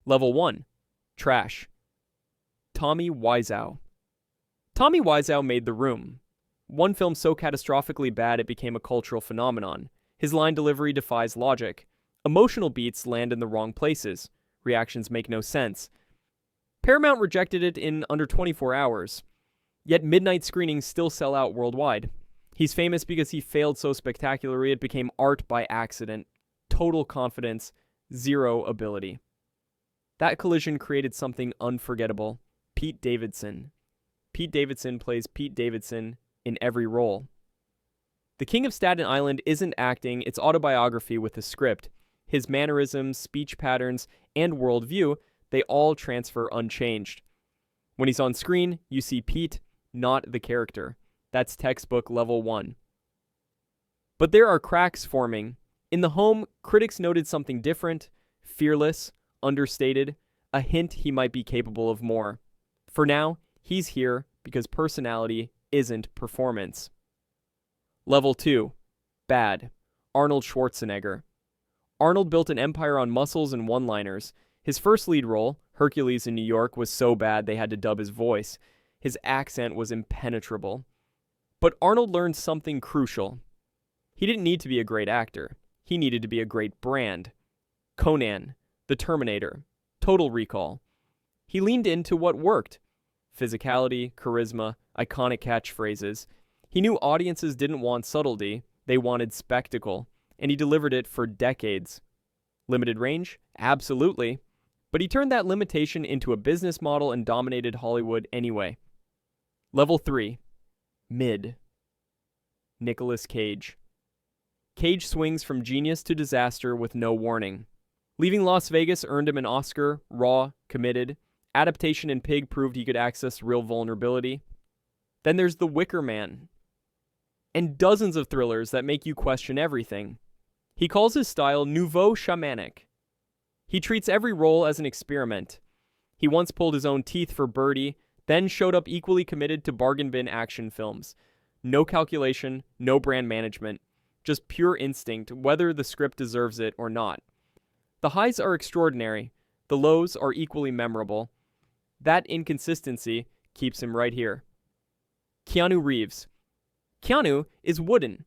Level 1. Trash. Tommy Wiseau. Tommy Wiseau made The Room. One film so catastrophically bad it became a cultural phenomenon. His line delivery defies logic. Emotional beats land in the wrong places. Reactions make no sense. Paramount rejected it in under 24 hours. Yet midnight screenings still sell out worldwide. He's famous because he failed so spectacularly it became art by accident. Total confidence, zero ability. That collision created something unforgettable. Pete Davidson. Pete Davidson plays Pete Davidson in every role. The King of Staten Island isn't acting, it's autobiography with a script. His mannerisms, speech patterns, and worldview, they all transfer unchanged. When he's on screen, you see Pete, not the character. That's textbook level 1. But there are cracks forming. In The Home, critics noted something different, fearless, understated, a hint he might be capable of more. For now, he's here because personality isn't performance. Level 2. Bad. Arnold Schwarzenegger. Arnold built an empire on muscles and one-liners. His first lead role, Hercules in New York, was so bad they had to dub his voice. His accent was impenetrable. But Arnold learned something crucial. He didn't need to be a great actor. He needed to be a great brand. Conan, The Terminator, Total Recall. He leaned into what worked. Physicality, charisma, iconic catchphrases. He knew audiences didn't want subtlety, they wanted spectacle, and he delivered it for decades. Limited range? Absolutely. But he turned that limitation into a business model and dominated Hollywood anyway. Level 3. Mid. Nicolas Cage. Cage swings from genius to disaster with no warning. Leaving Las Vegas earned him an Oscar, raw, committed. Adaptation and Pig proved he could access real vulnerability. Then there's The Wicker Man. And dozens of thrillers that make you question everything. He calls his style nouveau shamanic. He treats every role as an experiment. He once pulled his own teeth for Birdie, then showed up equally committed to bargain bin action films. No calculation, no brand management. Just pure instinct, whether the script deserves it or not. The highs are extraordinary. The lows are equally memorable. That inconsistency keeps him right here. Keanu Reeves. Keanu is wooden.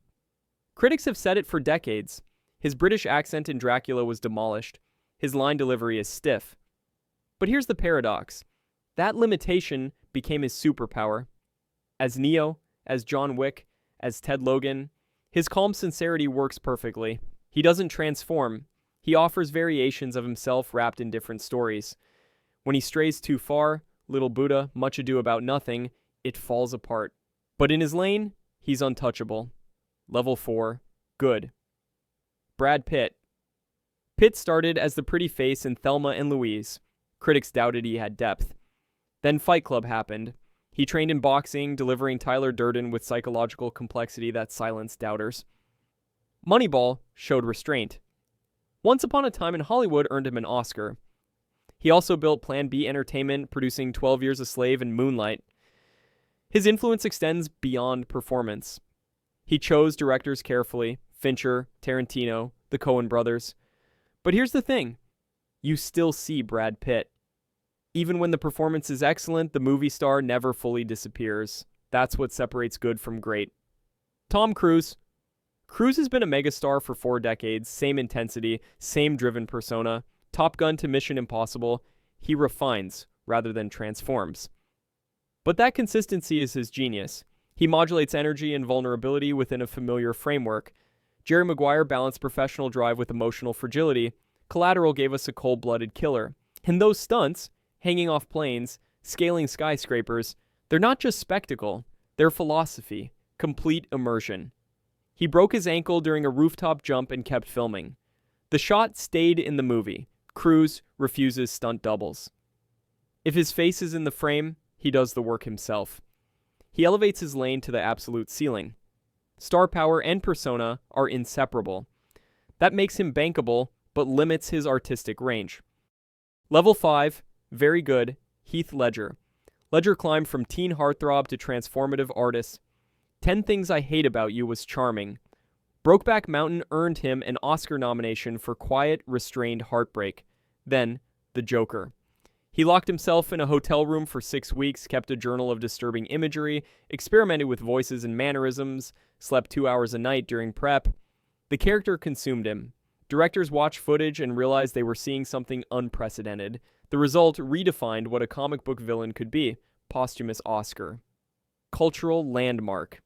Critics have said it for decades. His British accent in Dracula was demolished. His line delivery is stiff. But here's the paradox. That limitation became his superpower. As Neo, as John Wick, as Ted Logan, his calm sincerity works perfectly. He doesn't transform. He offers variations of himself wrapped in different stories. When he strays too far, Little Buddha, Much Ado About Nothing, it falls apart. But in his lane, he's untouchable. Level 4. Good. Brad Pitt. Pitt started as the pretty face in Thelma and Louise. Critics doubted he had depth. Then Fight Club happened. He trained in boxing, delivering Tyler Durden with psychological complexity that silenced doubters. Moneyball showed restraint. Once Upon a Time in Hollywood earned him an Oscar. He also built Plan B Entertainment, producing 12 Years a Slave and Moonlight. His influence extends beyond performance. He chose directors carefully, Fincher, Tarantino, the Coen brothers. But here's the thing. You still see Brad Pitt. Even when the performance is excellent, the movie star never fully disappears. That's what separates good from great. Tom Cruise. Cruise has been a megastar for 4 decades, same intensity, same driven persona. Top Gun to Mission Impossible. He refines rather than transforms. But that consistency is his genius. He modulates energy and vulnerability within a familiar framework. Jerry Maguire balanced professional drive with emotional fragility. Collateral gave us a cold-blooded killer. And those stunts, hanging off planes, scaling skyscrapers, they're not just spectacle, they're philosophy, complete immersion. He broke his ankle during a rooftop jump and kept filming. The shot stayed in the movie. Cruise refuses stunt doubles. If his face is in the frame, he does the work himself. He elevates his lane to the absolute ceiling. Star power and persona are inseparable. That makes him bankable, but limits his artistic range. Level 5, very good, Heath Ledger. Ledger climbed from teen heartthrob to transformative artist. 10 Things I Hate About You was charming. Brokeback Mountain earned him an Oscar nomination for quiet, restrained heartbreak. Then, the Joker. He locked himself in a hotel room for 6 weeks, kept a journal of disturbing imagery, experimented with voices and mannerisms, slept 2 hours a night during prep. The character consumed him. Directors watched footage and realized they were seeing something unprecedented. The result redefined what a comic book villain could be. Posthumous Oscar. Cultural landmark.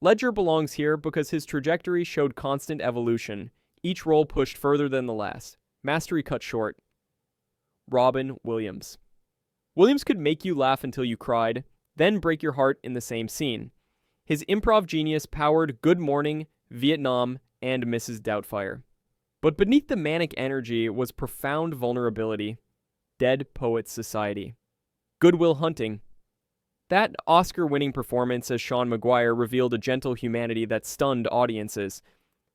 Ledger belongs here because his trajectory showed constant evolution. Each role pushed further than the last. Mastery cut short. Robin Williams. Williams could make you laugh until you cried, then break your heart in the same scene. His improv genius powered Good Morning, Vietnam, and Mrs. Doubtfire. But beneath the manic energy was profound vulnerability. Dead Poets Society. Good Will Hunting. That Oscar-winning performance as Sean Maguire revealed a gentle humanity that stunned audiences.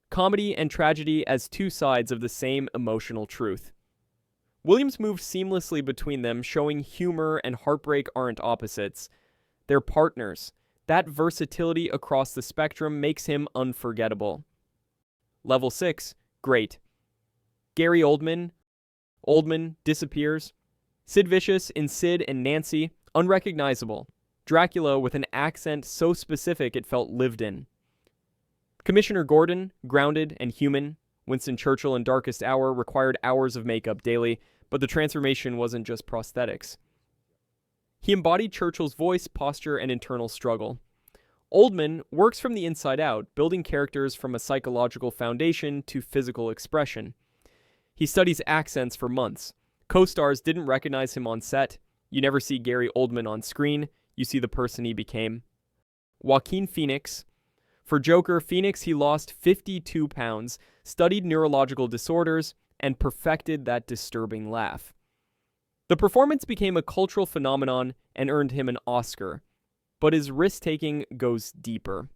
Comedy and tragedy as two sides of the same emotional truth. Williams moved seamlessly between them, showing humor and heartbreak aren't opposites. They're partners. That versatility across the spectrum makes him unforgettable. Level 6. Great. Gary Oldman. Oldman disappears. Sid Vicious in Sid and Nancy. Unrecognizable. Dracula with an accent so specific it felt lived in. Commissioner Gordon, grounded and human. Winston Churchill in Darkest Hour required hours of makeup daily, but the transformation wasn't just prosthetics. He embodied Churchill's voice, posture, and internal struggle. Oldman works from the inside out, building characters from a psychological foundation to physical expression. He studies accents for months. Co-stars didn't recognize him on set. You never see Gary Oldman on screen. You see the person he became. Joaquin Phoenix. For Joker, Phoenix, he lost 52 pounds, studied neurological disorders, and perfected that disturbing laugh. The performance became a cultural phenomenon and earned him an Oscar. But his risk-taking goes deeper.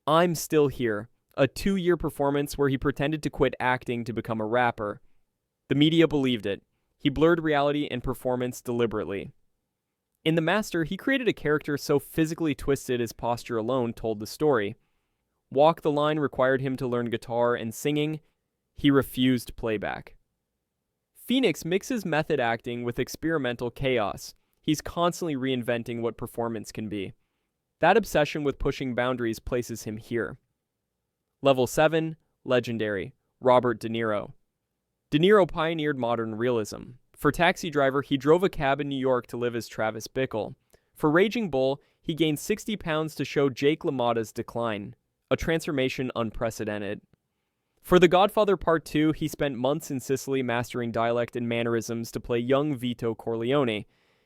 I'm Still Here, a 2-year performance where he pretended to quit acting to become a rapper. The media believed it. He blurred reality and performance deliberately. In The Master, he created a character so physically twisted his posture alone told the story. Walk the Line required him to learn guitar and singing. He refused playback. Phoenix mixes method acting with experimental chaos. He's constantly reinventing what performance can be. That obsession with pushing boundaries places him here. Level 7, legendary, Robert De Niro. De Niro pioneered modern realism. For Taxi Driver, he drove a cab in New York to live as Travis Bickle. For Raging Bull, he gained 60 pounds to show Jake LaMotta's decline, a transformation unprecedented. For The Godfather Part 2, he spent months in Sicily mastering dialect and mannerisms to play young Vito Corleone.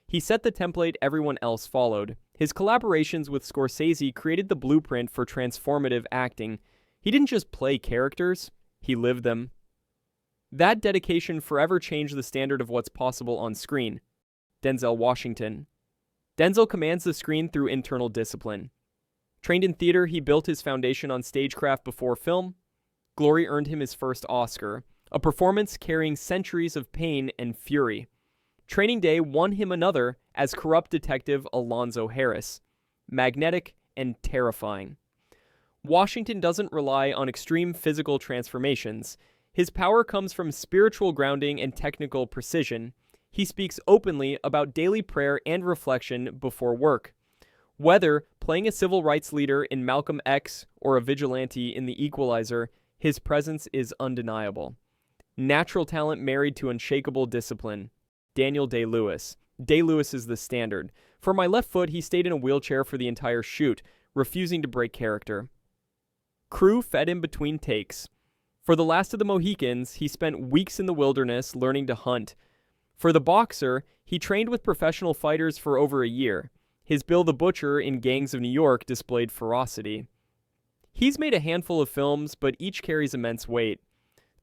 He set the template everyone else followed. His collaborations with Scorsese created the blueprint for transformative acting. He didn't just play characters, he lived them. That dedication forever changed the standard of what's possible on screen. Denzel Washington. Denzel commands the screen through internal discipline. Trained in theater, he built his foundation on stagecraft before film. Glory earned him his first Oscar, a performance carrying centuries of pain and fury. Training Day won him another as corrupt detective Alonzo Harris. Magnetic and terrifying. Washington doesn't rely on extreme physical transformations. His power comes from spiritual grounding and technical precision. He speaks openly about daily prayer and reflection before work. Whether playing a civil rights leader in Malcolm X or a vigilante in The Equalizer, his presence is undeniable. Natural talent married to unshakable discipline. Daniel Day-Lewis. Day-Lewis is the standard. For My Left Foot, he stayed in a wheelchair for the entire shoot, refusing to break character. Crew fed him between takes. For The Last of the Mohicans, he spent weeks in the wilderness learning to hunt. For The Boxer, he trained with professional fighters for over a year. His Bill the Butcher in Gangs of New York displayed ferocity. He's made a handful of films, but each carries immense weight.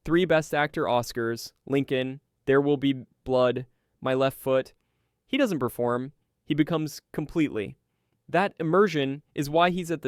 3 Best Actor Oscars, Lincoln, There Will Be Blood, My Left Foot. He doesn't perform, he becomes completely. That immersion is why he's at the